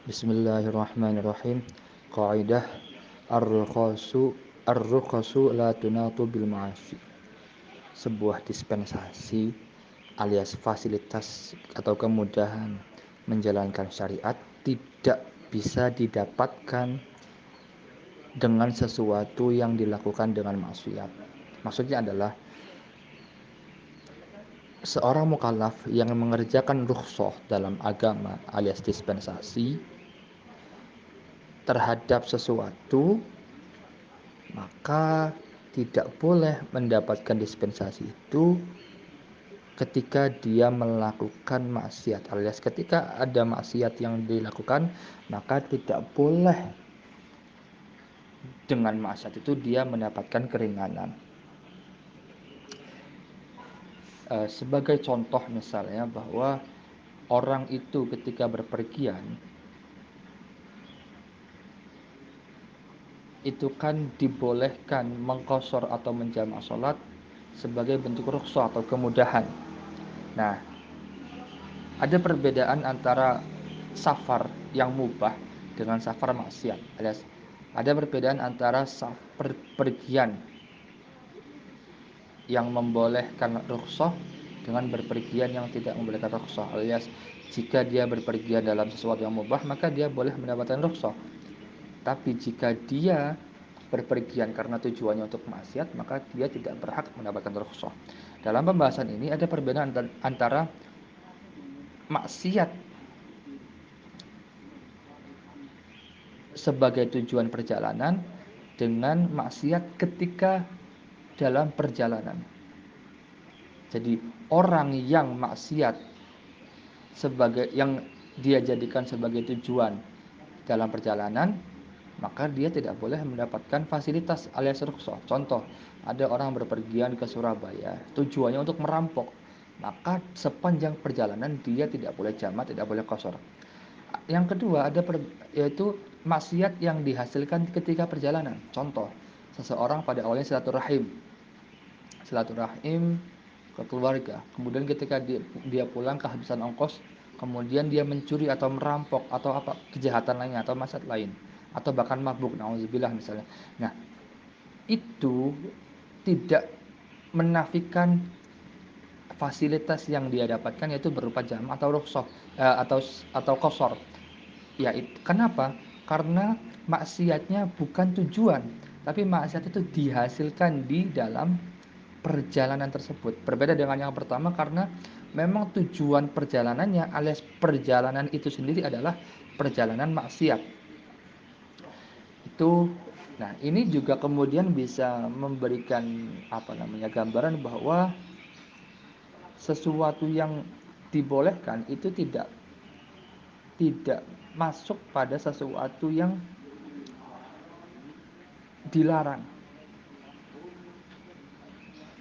Bismillahirrahmanirrahim. Qaidah ar-rukhasu la tunatu bil ma'asi. Sebuah dispensasi alias fasilitas atau kemudahan menjalankan syariat tidak bisa didapatkan dengan sesuatu yang dilakukan dengan maksiat. Maksudnya adalah seorang mukallaf yang mengerjakan rukhsah dalam agama alias dispensasi terhadap sesuatu, maka tidak boleh mendapatkan dispensasi itu ketika dia melakukan maksiat, alias ketika ada maksiat yang dilakukan, maka tidak boleh dengan maksiat itu dia mendapatkan keringanan. Sebagai contoh misalnya bahwa orang itu ketika berpergian itu kan dibolehkan mengqashar atau menjamak sholat sebagai bentuk rukhsah atau kemudahan. Nah, ada perbedaan antara safar yang mubah dengan safar maksiat, alias ada perbedaan antara pergian yang membolehkan rukhsah dengan berpergian yang tidak membolehkan rukhsah, alias jika dia berpergian dalam sesuatu yang mubah maka dia boleh mendapatkan rukhsah. Tapi jika dia berpergian karena tujuannya untuk maksiat, maka dia tidak berhak mendapatkan rukhsah. Dalam pembahasan ini ada perbedaan antara maksiat sebagai tujuan perjalanan dengan maksiat ketika dalam perjalanan. Jadi orang yang maksiat sebagai yang dia jadikan sebagai tujuan dalam perjalanan, maka dia tidak boleh mendapatkan fasilitas alias rukhsah. Contoh, ada orang berpergian ke Surabaya, tujuannya untuk merampok, maka sepanjang perjalanan dia tidak boleh jamak, tidak boleh qashar. Yang kedua yaitu maksiat yang dihasilkan ketika perjalanan. Contoh, seseorang pada awalnya silaturahim ke keluarga, kemudian ketika dia pulang kehabisan ongkos, kemudian dia mencuri atau merampok atau apa kejahatan lainnya atau maksiat lain, atau bahkan mabuk, nauzubillah misalnya. Nah, itu tidak menafikan fasilitas yang dia dapatkan, yaitu berupa jam atau rukhsah atau qashar. Ya, kenapa? Karena maksiatnya bukan tujuan, tapi maksiat itu dihasilkan di dalam perjalanan tersebut. Berbeda dengan yang pertama karena memang tujuan perjalanannya alias perjalanan itu sendiri adalah perjalanan maksiat. Itu, nah ini juga kemudian bisa memberikan gambaran bahwa sesuatu yang dibolehkan itu tidak masuk pada sesuatu yang dilarang.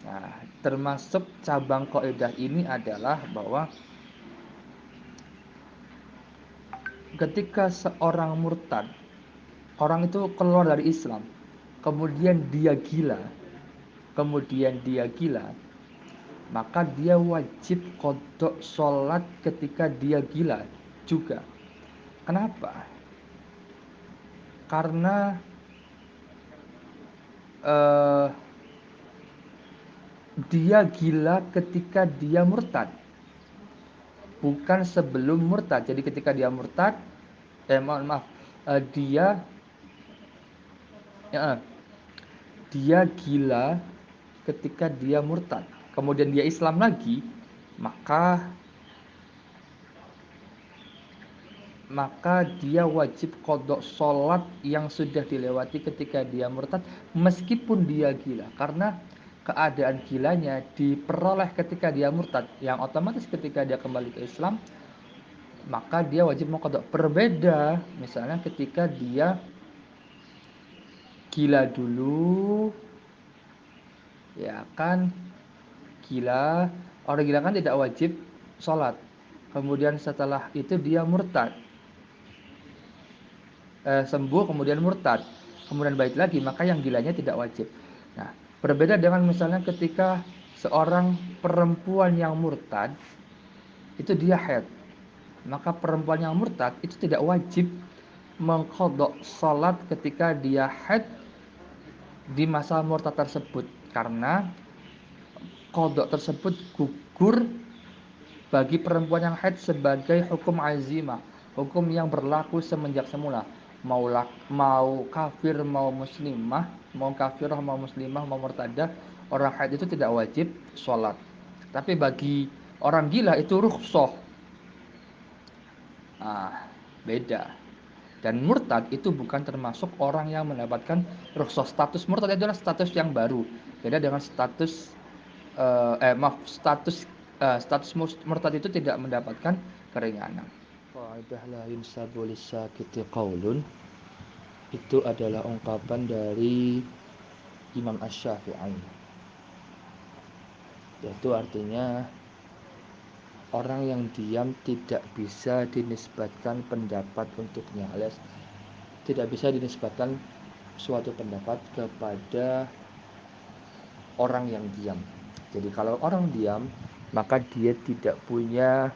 Nah, termasuk cabang kaidah ini adalah bahwa ketika seorang murtad, orang itu keluar dari Islam, kemudian dia gila, maka dia wajib qadha sholat ketika dia gila juga. Kenapa? Karena dia gila ketika dia murtad, bukan sebelum murtad. Jadi ketika dia murtad, dia ya, dia gila ketika dia murtad, kemudian dia Islam lagi, maka dia wajib qadha sholat yang sudah dilewati ketika dia murtad meskipun dia gila, karena keadaan gilanya diperoleh ketika dia murtad, yang otomatis ketika dia kembali ke Islam maka dia wajib mengqadha. Berbeda misalnya ketika dia gila dulu, ya kan, orang gila kan tidak wajib sholat, kemudian setelah itu dia murtad, sembuh kemudian murtad, kemudian balik lagi, maka yang gilanya tidak wajib. Nah, berbeda dengan misalnya ketika seorang perempuan yang murtad itu dia haid. maka perempuan yang murtad itu tidak wajib mengqadha salat ketika dia haid di masa murtad tersebut, karena qadha tersebut gugur bagi perempuan yang haid sebagai hukum azimah, hukum yang berlaku semenjak semula. Mau kafir mau muslimah, mau kafirah mau muslimah mau murtadah, orang haid itu tidak wajib sholat. Tapi bagi orang gila itu rukhsah. Beda. Dan murtad itu bukan termasuk orang yang mendapatkan rukhsah. Status murtad itu adalah status yang baru. Beda dengan status status murtad itu tidak mendapatkan keringanan. Qaidah la yunsabu lisakiti qaulun itu adalah ungkapan dari Imam Asy-Syafi'i. Yaitu artinya orang yang diam tidak bisa dinisbatkan pendapat untuknya, alias tidak bisa dinisbatkan suatu pendapat kepada orang yang diam. Jadi kalau orang diam, maka dia tidak punya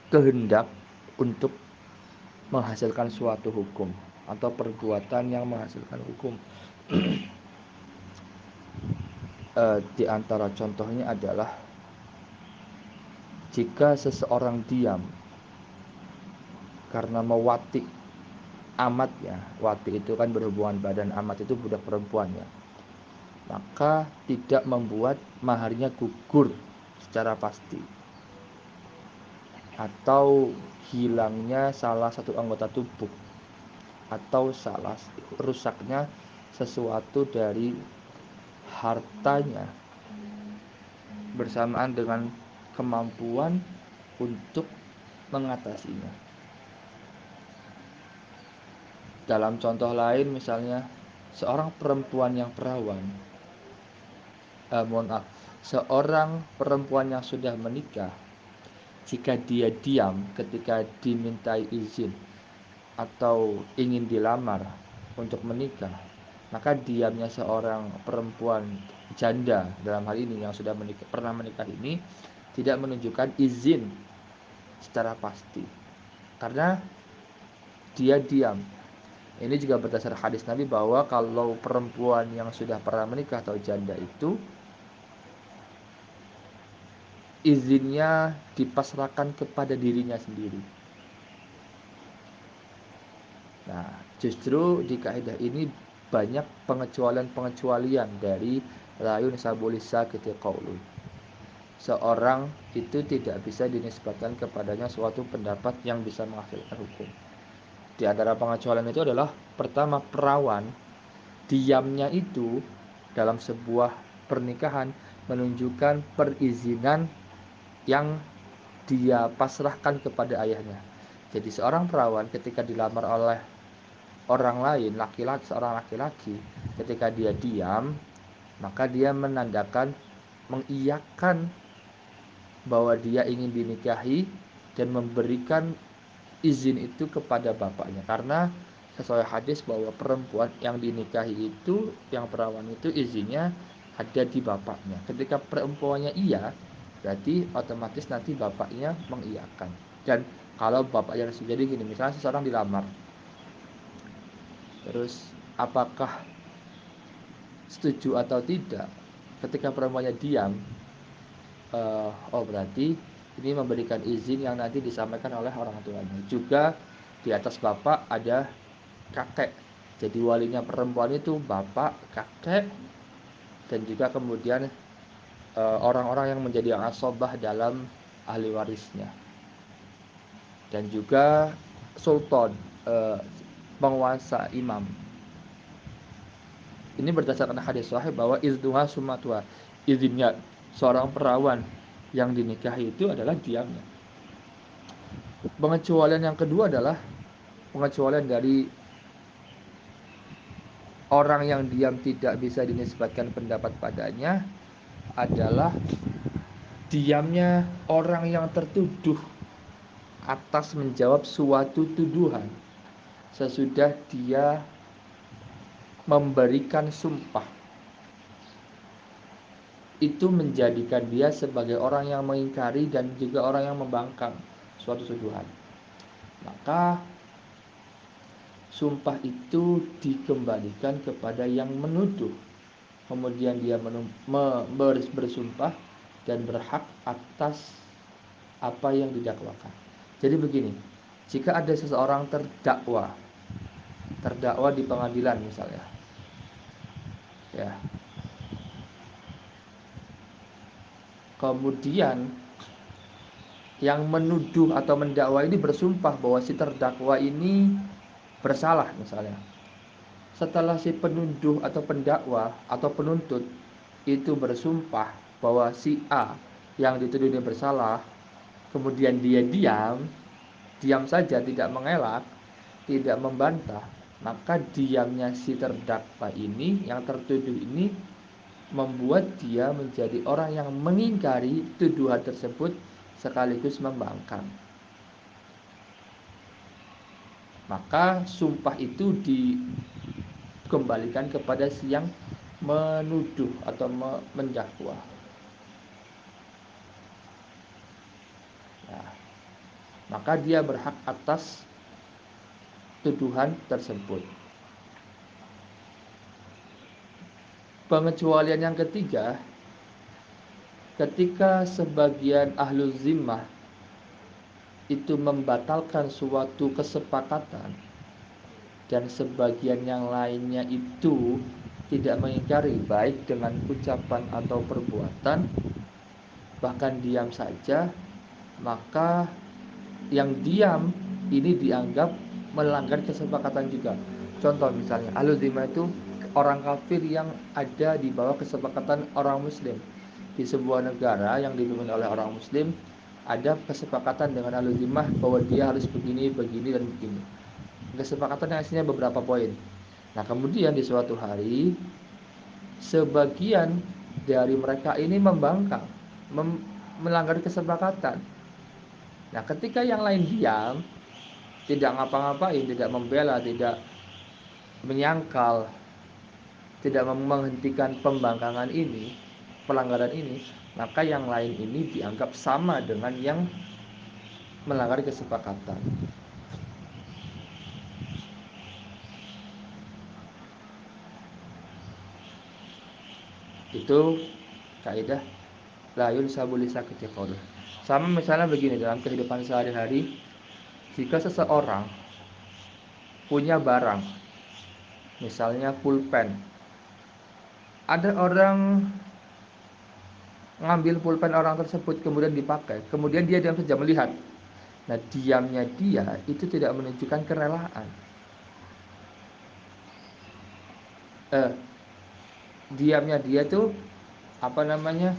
kehendak untuk menghasilkan suatu hukum atau perbuatan yang menghasilkan hukum. Di antara contohnya adalah jika seseorang diam karena mewati amat, ya, wati itu kan berhubungan badan, amat itu budak perempuan, ya, maka tidak membuat maharnya gugur secara pasti atau hilangnya salah satu anggota tubuh atau rusaknya sesuatu dari hartanya bersamaan dengan kemampuan untuk mengatasinya. Dalam contoh lain, misalnya seorang perempuan yang perawan, seorang perempuan yang sudah menikah, jika dia diam ketika dimintai izin atau ingin dilamar untuk menikah, maka diamnya seorang perempuan janda dalam hal ini yang sudah pernah menikah ini tidak menunjukkan izin secara pasti, karena dia diam. Ini juga berdasar hadis Nabi bahwa kalau perempuan yang sudah pernah menikah atau janda itu izinnya dipasrahkan kepada dirinya sendiri. Nah, justru di kaidah ini banyak pengecualian-pengecualian dari la yunsabu lisakiti qaulun. Seorang itu tidak bisa dinisbatkan kepadanya suatu pendapat yang bisa menghasilkan hukum. Di antara pengecualian itu adalah pertama, perawan diamnya itu dalam sebuah pernikahan menunjukkan perizinan yang dia pasrahkan kepada ayahnya. Jadi seorang perawan ketika dilamar oleh orang lain, seorang laki-laki, ketika dia diam, maka dia mengiyakan bahwa dia ingin dinikahi dan memberikan izin itu kepada bapaknya, karena sesuai hadis bahwa perempuan yang dinikahi itu, yang perawan itu, izinnya ada di bapaknya. Ketika perempuannya iya, berarti otomatis nanti bapaknya mengiyakan. Dan kalau bapaknya jadi gini, misalnya seseorang dilamar, terus apakah setuju atau tidak, ketika perempuannya diam, berarti ini memberikan izin yang nanti disampaikan oleh orang tuanya. Juga di atas bapak ada kakek. Jadi walinya perempuan itu bapak, kakek, dan juga kemudian orang-orang yang menjadi asobah dalam ahli warisnya. Dan juga sultan, penguasa, imam. Ini berdasarkan hadis sahih bahwa izduha sumatwa, izinnya seorang perawan yang dinikahi itu adalah diamnya. Pengecualian yang kedua adalah pengecualian dari orang yang diam tidak bisa dinisbatkan pendapat padanya adalah diamnya orang yang tertuduh atas menjawab suatu tuduhan sesudah dia memberikan sumpah. Itu menjadikan dia sebagai orang yang mengingkari dan juga orang yang membangkang suatu tuduhan. Maka sumpah itu dikembalikan kepada yang menuduh. Kemudian dia bersumpah dan berhak atas apa yang didakwakan. Jadi begini, jika ada seseorang terdakwa di pengadilan misalnya, ya, kemudian yang menuduh atau mendakwa ini bersumpah bahwa si terdakwa ini bersalah misalnya. Setelah si penuduh atau pendakwa atau penuntut itu bersumpah bahwa si A yang dituduh ini bersalah, kemudian dia diam saja, tidak mengelak, tidak membantah, maka diamnya si terdakwa ini, yang tertuduh ini, membuat dia menjadi orang yang mengingkari tuduhan tersebut sekaligus membangkang. Maka sumpah itu dikembalikan kepada si yang menuduh atau mendakwa. Nah, maka dia berhak atas tuduhan tersebut. Pengecualian yang ketiga, ketika sebagian ahlu zimmah itu membatalkan suatu kesepakatan dan sebagian yang lainnya itu tidak mengingkari, baik dengan ucapan atau perbuatan, bahkan diam saja, maka yang diam ini dianggap melanggar kesepakatan juga. Contoh misalnya, ahlu zimmah itu orang kafir yang ada di bawah kesepakatan orang muslim. Di sebuah negara yang dipimpin oleh orang muslim, ada kesepakatan dengan ahlu zimmah bahwa dia harus begini, begini, dan begini. Kesepakatan yang isinya beberapa poin. Nah, kemudian di suatu hari, sebagian dari mereka ini membangkang, melanggar kesepakatan. Nah, ketika yang lain diam, tidak ngapa-ngapain, tidak membela, tidak menyangkal, tidak menghentikan pembangkangan ini, pelanggaran ini, maka yang lain ini dianggap sama dengan yang melanggar kesepakatan. Itu kaidah la yunsabu li sakiti qaul. Sama misalnya begini, dalam kehidupan sehari-hari, jika seseorang punya barang, misalnya pulpen, ada orang ngambil pulpen orang tersebut kemudian dipakai, kemudian dia diam saja melihat. Nah, diamnya dia itu tidak menunjukkan kerelaan. Eh, Diamnya dia tuh apa namanya?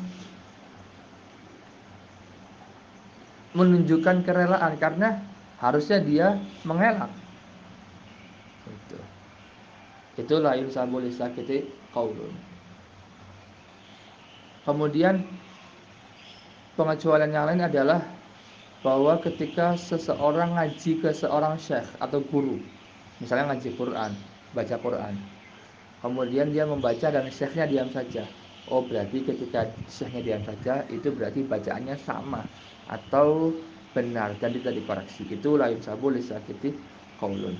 Menunjukkan kerelaan, karena harusnya dia mengelak. Itu. Itulah yunsabu li sakiti qaulun. Kemudian pengecualian yang lain adalah bahwa ketika seseorang ngaji ke seorang syekh atau guru, misalnya ngaji Quran, baca Quran, kemudian dia membaca dan syekhnya diam saja. Oh, berarti ketika syekhnya diam saja, itu berarti bacaannya sama atau benar dan tidak dikoreksi. Itu la yunsabu li sakiti qaulun.